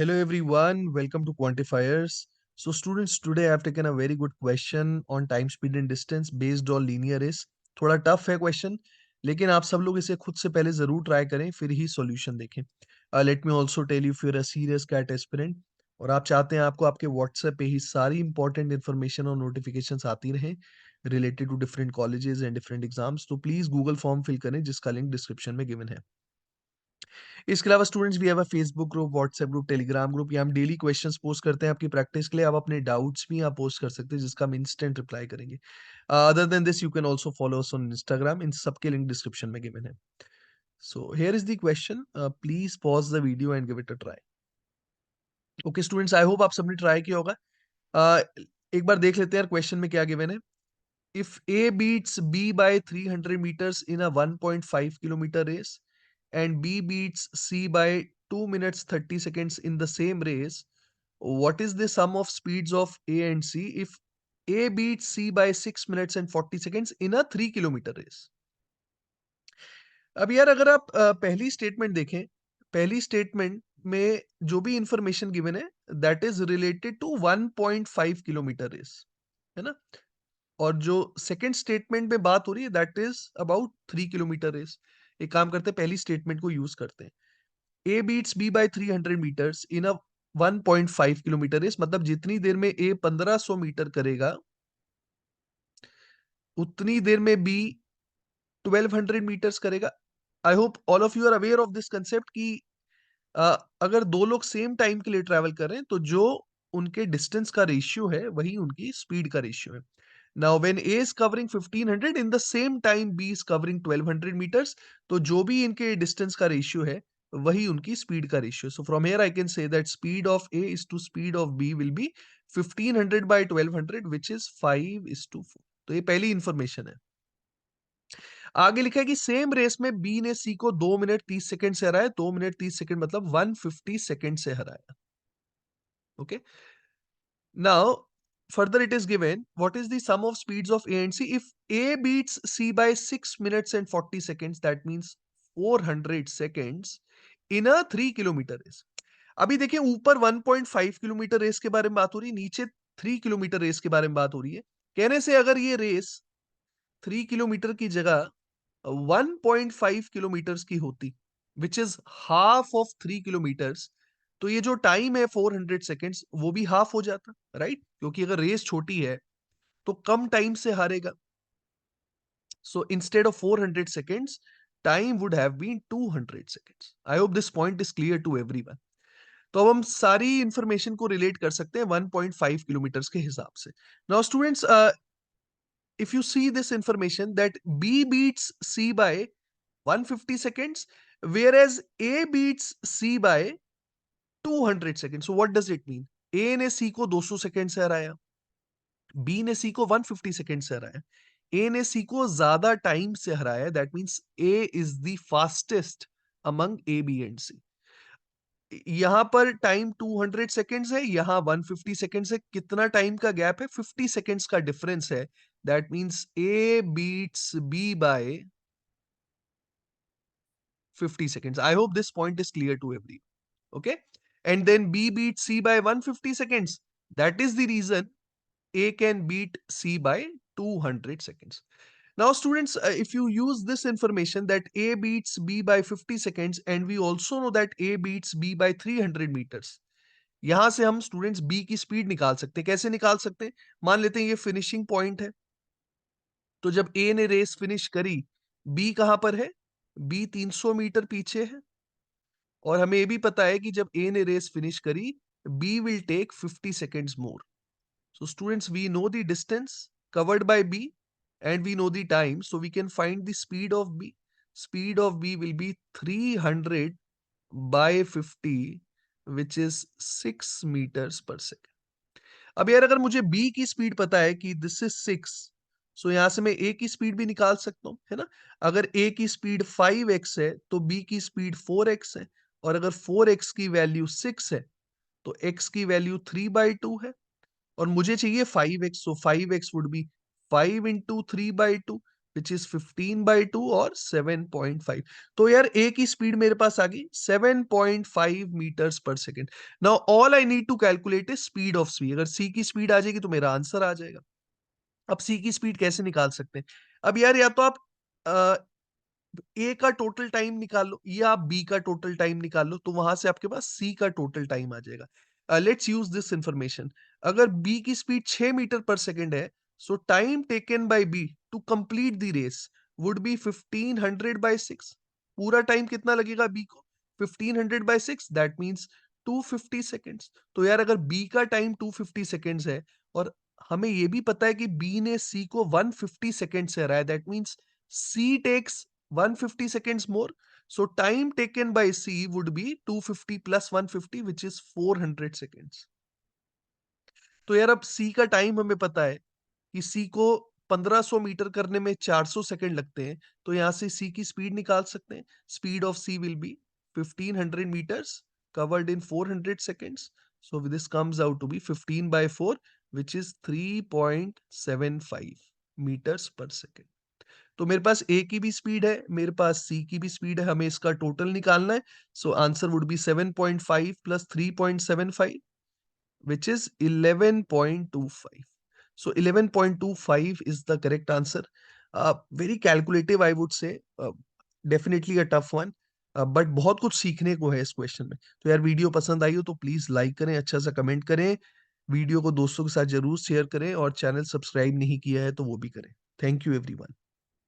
Hello everyone, welcome to Quantifiers. So students, today I have taken a very good question on time, speed and distance based on linear race. थोड़ा tough है question, लेकिन आप सब लोग इसे खुद से पहले जरूर ट्राई करें, फिर ही सॉल्यूशन देखें. Let me also tell you, फिर अ सीरियस कैट एस्पिरेंट और आप चाहते हैं आपको आपके व्हाट्सएप पे ही सारी इंपॉर्टेंट इन्फॉर्मेशन और नोटिफिकेशंस आती रहें related to different colleges and different exams, तो प्लीज गूगल फॉर्म फिल करें जिसका लिंक डिस्क्रिप्शन में गिवन है. इसके अलावा students we have a Facebook group, WhatsApp group, Telegram group. यहाँ हम डेली क्वेश्चंस पोस्ट करते हैं आपकी प्रैक्टिस के लिए. आप अपने डाउट्स भी यहाँ पोस्ट कर सकते हैं जिसका हम इंस्टेंट रिप्लाई करेंगे. Other than this you can also follow us on Instagram. इन सबके लिंक डिस्क्रिप्शन में गिवन है. So here is the question. Please pause the video and give it a try. Okay students, I hope आप सबने try किया होगा. एक बार देख लेते हैं क्वेश्चन में क्या गिवन है. If A beats B by 300 meters in a 1.5 kilometer race and B beats C by 2 minutes 30 seconds in the same race, what is the sum of speeds of A and C if A beats C by 6 minutes and 40 seconds in a 3 kilometer race? अब यार अगर आप पहली statement देखें, पहली statement में जो भी इंफॉर्मेशन गिवन है that is related to 1.5 kilometre race, है ना. और जो सेकंड स्टेटमेंट में बात हो रही है that is about 3 kilometre race. एक काम करते हैं, पहली स्टेटमेंट को यूज करते हैं. A beats B by 300 metres in a 1.5 kilometre race, मतलब जितनी देर में ए 1500 मीटर करेगा उतनी देर में बी 1200 मीटर्स करेगा. I hope all of you are aware of this concept कि अगर दो लोग सेम टाइम के लिए ट्रैवल कर रहे हैं तो जो उनके डिस्टेंस का रेशियो है वही उनकी स्पीड का रेशियो है. Now, when A is covering 1500 in the same time B is covering 1200 meters, तो जो भी इनके डिस्टेंस का रेशियो है वही उनकी स्पीड का ratio. So from here I can say that speed of A is to speed of B will be 1500 by 1200 which is 5:4. तो ये पहली इंफॉर्मेशन है. आगे लिखा है कि सेम रेस में B ने C को 2 मिनट 30 सेकंड से हराया. 2 मिनट 30 सेकंड मतलब 150 सेकंड से हराया. Okay. Now, further it is given, what is the sum of speeds of A and C? If A beats C by 6 minutes and 40 seconds, that means 400 seconds in a 3 kilometre race. अभी देखिए ऊपर 1.5 kilometre race के बारे में बात हो रही है, नीचे 3 किलोमीटर रेस के बारे में बात हो रही है. कहने से अगर ये रेस 3 किलोमीटर की जगह 1.5 किलोमीटर्स की होती, which is half of 3 kilometres, तो ये जो टाइम है 400 सेकेंड्स वो भी हाफ हो जाता, राइट? क्योंकि अगर रेस छोटी है तो कम टाइम से हारेगा. So instead of 400 seconds time would have been 200 seconds. I hope this point is clear to everyone. तो अब हम सारी इंफॉर्मेशन को रिलेट कर सकते हैं 1.5 किलोमीटर्स के हिसाब से. Now students, if you see this information that B beats C by 150 seconds, whereas A beats C by 200 seconds. So what does it mean? A ने C को 200 सेकंड से हराया, B ने C को 150 सेकंड से हराया, A ने C को ज्यादा टाइम से हराया. That means A is the fastest among A, B and C. यहां पर टाइम 200 सेकेंड्स है, यहां 150 सेकेंड्स है. कितना टाइम का गैप है? 50 सेकेंड्स का डिफरेंस है. That means A beats B by 50 seconds. I hope this point is clear to everyone. Okay. And then B beats C by 150 seconds. That is the reason A can beat C by 200 seconds. Now, students, if you use this information that A beats B by 50 seconds, and we also know that A beats B by 300 meters, यहां से हम students B की speed निकाल सकते हैं. कैसे निकाल सकते हैं? मान लेते हैं ये फिनिशिंग पॉइंट है, तो जब A ने रेस फिनिश करी, B कहां पर है? B 300 मीटर पीछे है. और हमें ये भी पता है कि जब A ने रेस फिनिश करी, B will take 50 seconds more. So students, we know the distance covered by B and we know the time, so we can find the speed of B. Speed of B will be 300 by 50, which is 6 meters per second. अब यार अगर मुझे B की speed पता है कि this is 6, सो यहां से मैं A की स्पीड भी निकाल सकता हूं, है ना. अगर A की स्पीड 5x है तो B की स्पीड 4x है. और अगर 4x की वैल्यू 6 है तो x की वैल्यू 3/2 है. और मुझे चाहिए 5x, so 5x would be 5 into 3/2, which is 15/2 और 7.5। तो यार ए की स्पीड मेरे पास आ गई 7.5 मीटर्स पर second. Now all I need to calculate is speed of C. अगर सी की स्पीड आ जाएगी तो मेरा आंसर आ जाएगा। अब सी की स्पीड कैसे निकाल सकते हैं? अब यार या तो आप ए का टोटल टाइम निकाल लो या आप बी का टोटल टाइम निकाल लो, तो वहां से आपके पास सी का टोटल टाइम आ जाएगा। Let's use this information. अगर बी की स्पीड 6 मीटर पर सेकेंड है, so time taken by B to complete the race would be 1500/6। पूरा टाइम कितना लगेगा बी को? 1500/6, दैट मीन्स 250 सेकेंड्स। तो यार अगर बी का टाइम 250 सेकेंड्स है और हमें यह भी पता है कि बी ने सी को 150 सेकेंड से हराया, that means C takes 150 seconds more. So time taken by C would be 250 plus 150, which is 400 seconds. तो यार अब C का टाइम हमें पता है कि C को 1500 मीटर करने में 400 सेकंड लगते हैं, तो यहां से C की स्पीड निकाल सकते हैं। Speed of C will be 1500 meters covered in 400 seconds. So this comes out to be 15/4, which is 3.75 meters per second. तो मेरे पास ए की भी स्पीड है, मेरे पास सी की भी स्पीड है, हमें इसका टोटल निकालना है। So answer would be 7.5 plus 3.75, which is 11.25. So 11.25 is the correct answer. Very calculative, I would say. Definitely a tough one. But बहुत कुछ सीखने को है इस क्वेश्चन में। तो यार वीडियो पसंद आई हो तो प्लीज लाइक करें, अच्छा सा कमेंट करें, वीडियो को दोस्तों के साथ जरूर शेयर करें और चैनल सब्सक्राइब नहीं किया है तो वो भी करें। Thank you everyone.